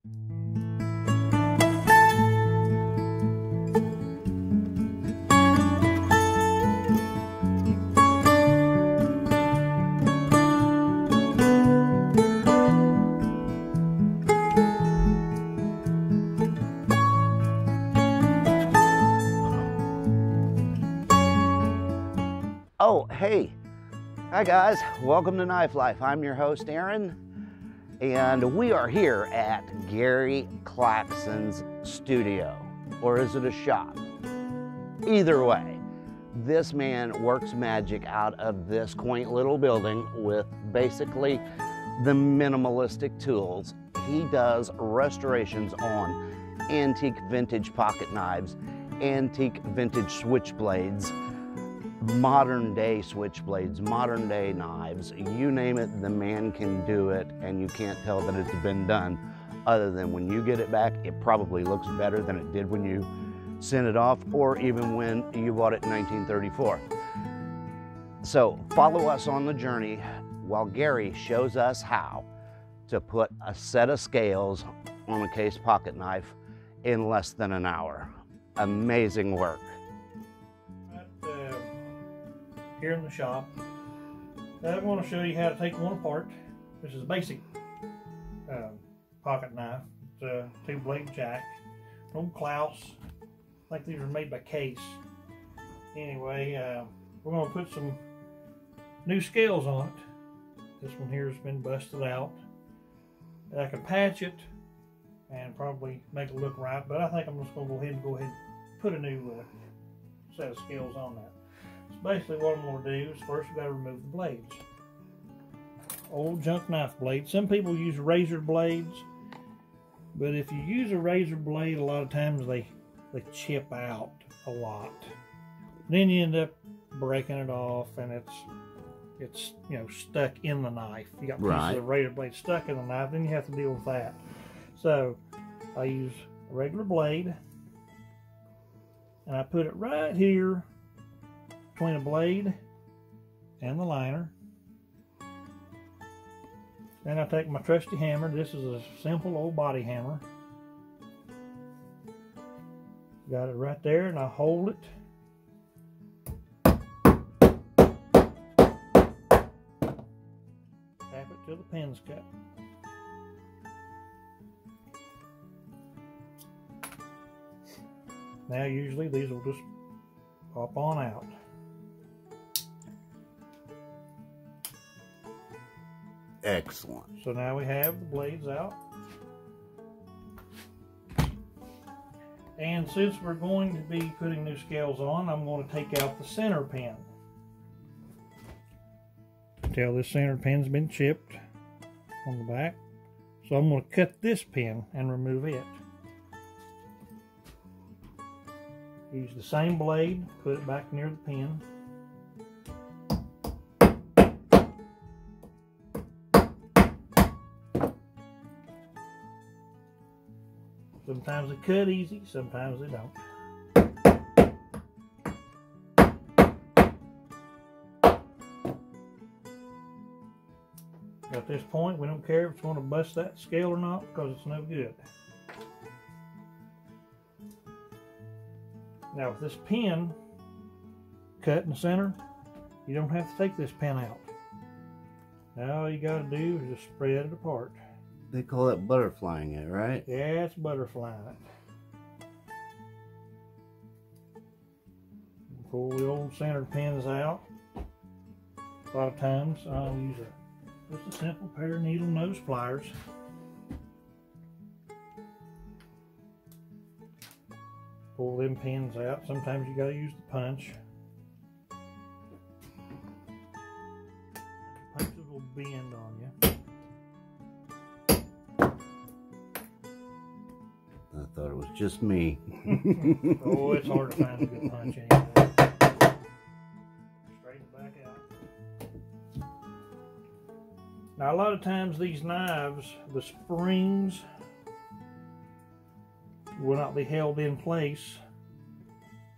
Oh, hey. Hi guys, welcome to Knife Life. I'm your host, Aaron, and we are here at Gary Claxon's studio. Or is it a shop? Either way, this man works magic out of this quaint little building with basically the minimalistic tools. He does restorations on antique vintage pocket knives, antique vintage switchblades, modern day switchblades, modern day knives, you name it, the man can do it, and you can't tell that it's been done other than when you get it back, it probably looks better than it did when you sent it off or even when you bought it in 1934. So follow us on the journey while Gary shows us how to put a set of scales on a case pocket knife in less than an hour. Amazing work. Here in the shop, I'm going to show you how to take one apart. This is a basic pocket knife. It's a 2-blade jack. Old Klaus. I think these were made by Case. Anyway, we're going to put some new scales on it. This one here has been busted out. I can patch it and probably make it look right, but I think I'm just going to go ahead and put a new set of scales on that. Basically what I'm going to do is first we've got to remove the blades. Old junk knife blades. Some people use razor blades, but if you use a razor blade, a lot of times they chip out a lot. Then you end up breaking it off, and it's you know, stuck in the knife. You got pieces of razor blade stuck in the knife, then you have to deal with that. So I use a regular blade, and I put it right here between the blade and the liner. Then I take my trusty hammer. This is a simple old body hammer. Got it right there, and I hold it. Tap it till the pin's cut. Now usually these will just pop on out. Excellent. So now we have the blades out. And since we're going to be putting new scales on, I'm going to take out the center pin. Tell this center pin's been chipped on the back. So I'm going to cut this pin and remove it. Use the same blade, put it back near the pin. Sometimes they cut easy, sometimes they don't. At this point, we don't care if it's going to bust that scale or not, because it's no good. Now with this pin cut in the center, you don't have to take this pin out. Now all you got to do is just spread it apart. They call it butterflying it, right? Yeah, it's butterflying it. Pull the old center pins out. A lot of times I'll use just a simple pair of needle nose pliers. Pull them pins out. Sometimes you gotta use the punch. Punches will bend on you. I thought it was just me. Oh, it's hard to find a good punch anymore. Straighten it back out. Now, a lot of times these knives, the springs will not be held in place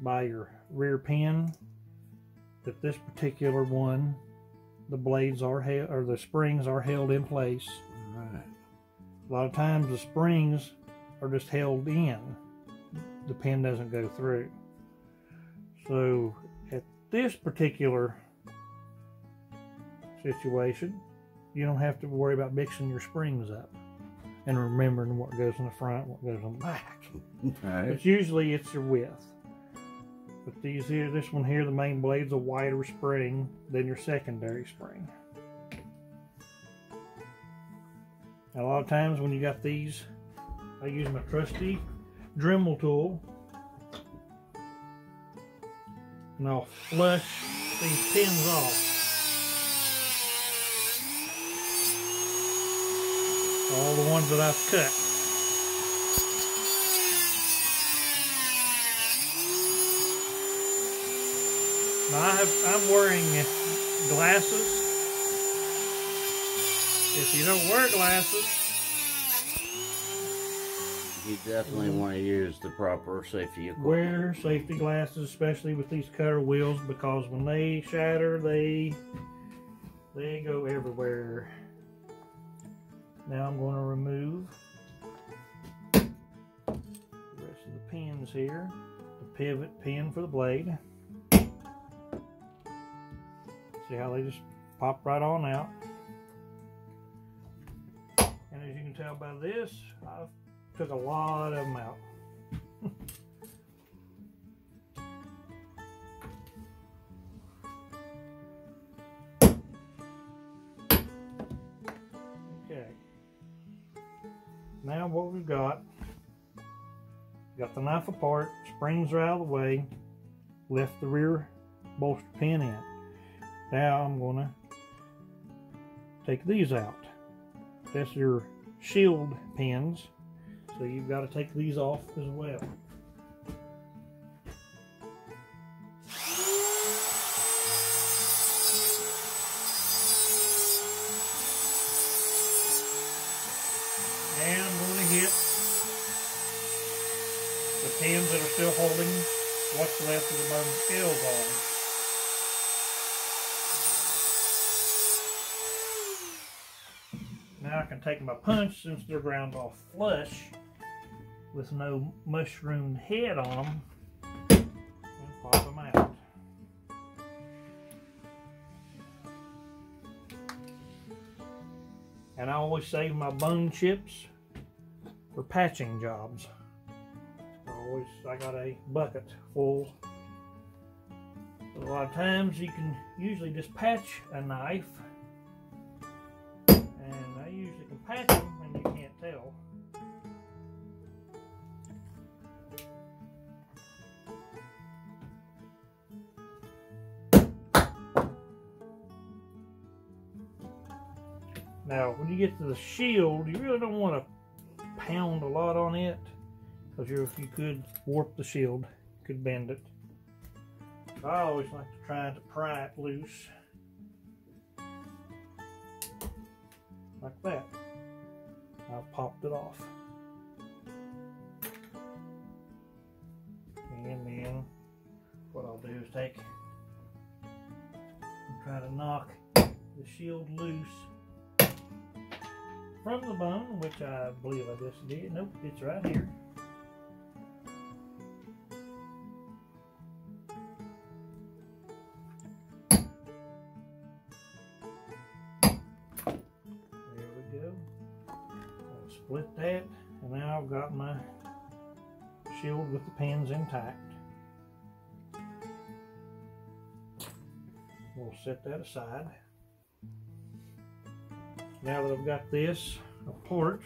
by your rear pin, but this particular one, the blades are held, or the springs are held in place. Right. A lot of times the springs are just held in. The pin doesn't go through. So at this particular situation, you don't have to worry about mixing your springs up and remembering what goes in the front, what goes on the back. Right. But usually it's your width. But these here, this one here, the main blade's a wider spring than your secondary spring. Now, a lot of times when you got these, I use my trusty Dremel tool, and I'll flush these pins off. All the ones that I've cut. Now I'm wearing glasses. If you don't wear glasses, you definitely want to use the proper safety equipment. Wear safety glasses, especially with these cutter wheels, because when they shatter, they go everywhere. Now I'm going to remove the rest of the pins here. The pivot pin for the blade. See how they just pop right on out. And as you can tell by this, I took a lot of them out. Okay. Now what we've got the knife apart, springs are out of the way, left the rear bolster pin in. Now I'm going to take these out. That's your shield pins, so you've got to take these off as well. And I'm going to hit the pins that are still holding what's left of the bone scales on. Now I can take my punch, since they're ground off flush with no mushroomed head on them, and pop them out. And I always save my bone chips for patching jobs. I got a bucket full. A lot of times you can usually just patch a knife, and I usually can patch them and you can't tell. Now when you get to the shield, you really don't want to pound a lot on it, because you could warp the shield, you could bend it. I always like to try to pry it loose. Like that. I've popped it off. And then what I'll do is take and try to knock the shield loose from the bone, which I believe I just did. Nope, it's right here. Split that, and now I've got my shield with the pins intact. We'll set that aside. Now that I've got this apart,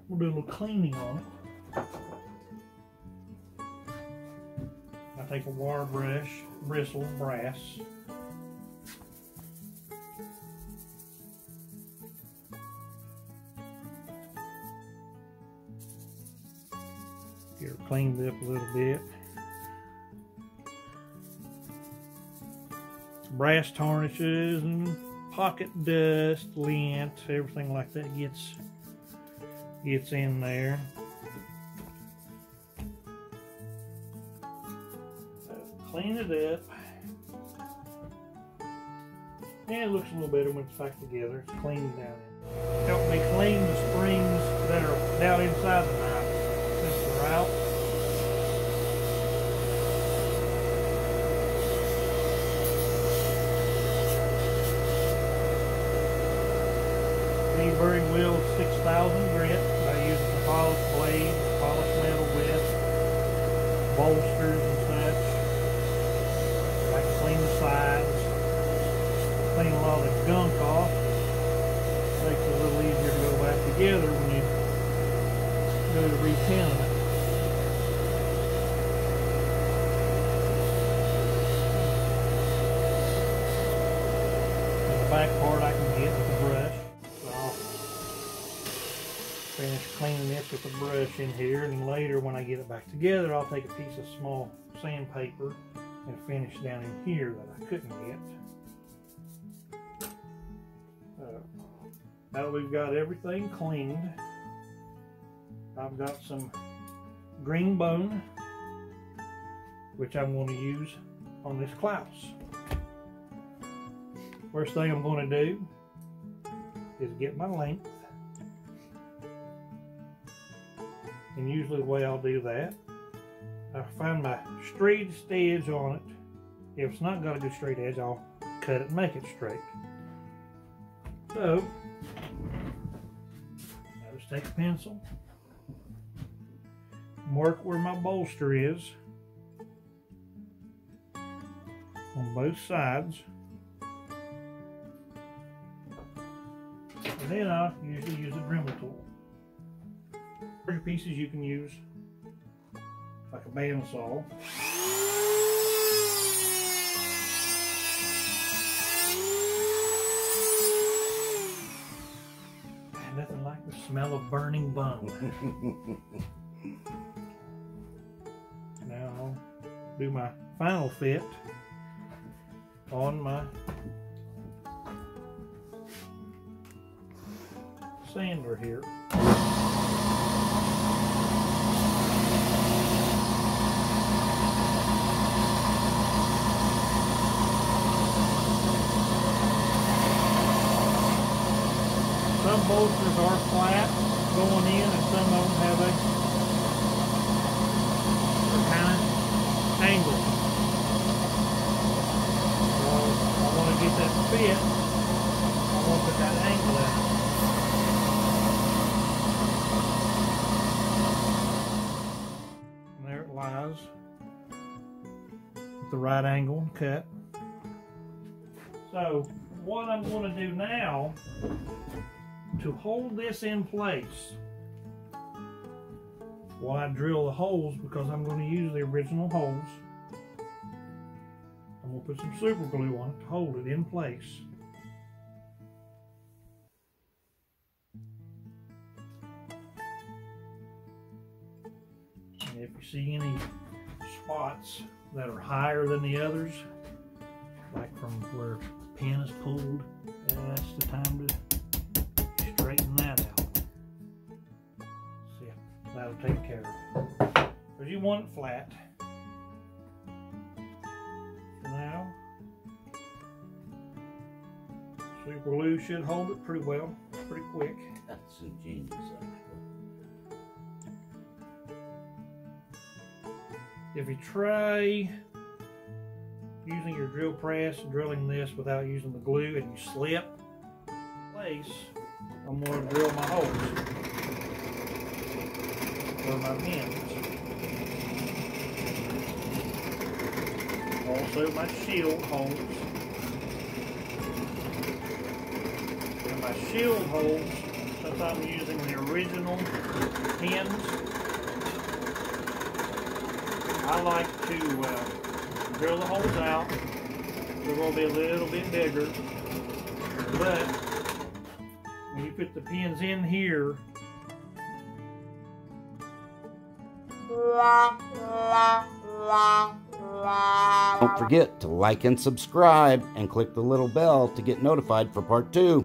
we'll do a little cleaning on it. I take a wire brush, Bristle brass. Get her cleaned up a little bit. Brass tarnishes and pocket dust, lint, everything like that gets in there. So clean it up. And it looks a little better when it's back together. It's cleaned down. Help me clean the springs that are down inside the knife. Since they're out. Deburring wheel 6000 grit. I use the polished blade, polished metal with bolsters and such. I can clean the sides, clean a lot of the gunk off. Makes it a little easier to go back together when you go to repinning it. And the back part I can get with the brush. So I'll finish cleaning this with the brush in here, and then later when I get it back together, I'll take a piece of small sandpaper and finish down in here that I couldn't get. Now that we've got everything cleaned, I've got some green bone, which I'm going to use on this clouse. First thing I'm going to do is get my length. And usually the way I'll do that, I find my straightest edge on it. If it's not got a good straight edge, I'll cut it and make it straight. So, I'll just take a pencil, mark where my bolster is on both sides, and then I'll usually use a Dremel tool. Larger pieces you can use like a bandsaw. Nothing like the smell of burning bone. Now I'll do my final fit on my sander here. Some bolsters are flat going in, and some of them have they're kind of angled. So I want to get that fit. I want to put that angle in. And there it lies with the right angle and cut. So what I'm going to do now to hold this in place while I drill the holes, because I'm going to use the original holes, I'm going to put some super glue on it to hold it in place. And if you see any spots that are higher than the others, like from where the pin is pulled, that's the time to straighten that out. See, that'll take care of it. Because you want it flat. So now, super glue should hold it pretty well, pretty quick. That's ingenious, actually. If you try using your drill press, drilling this without using the glue, and you slip in place, I'm going to drill my holes for my pins. Also my shield holes. And my shield holes, since I'm using the original pins, I like to drill the holes out. They're going to be a little bit bigger, but when you put the pins in here, don't forget to like and subscribe and click the little bell to get notified for part 2.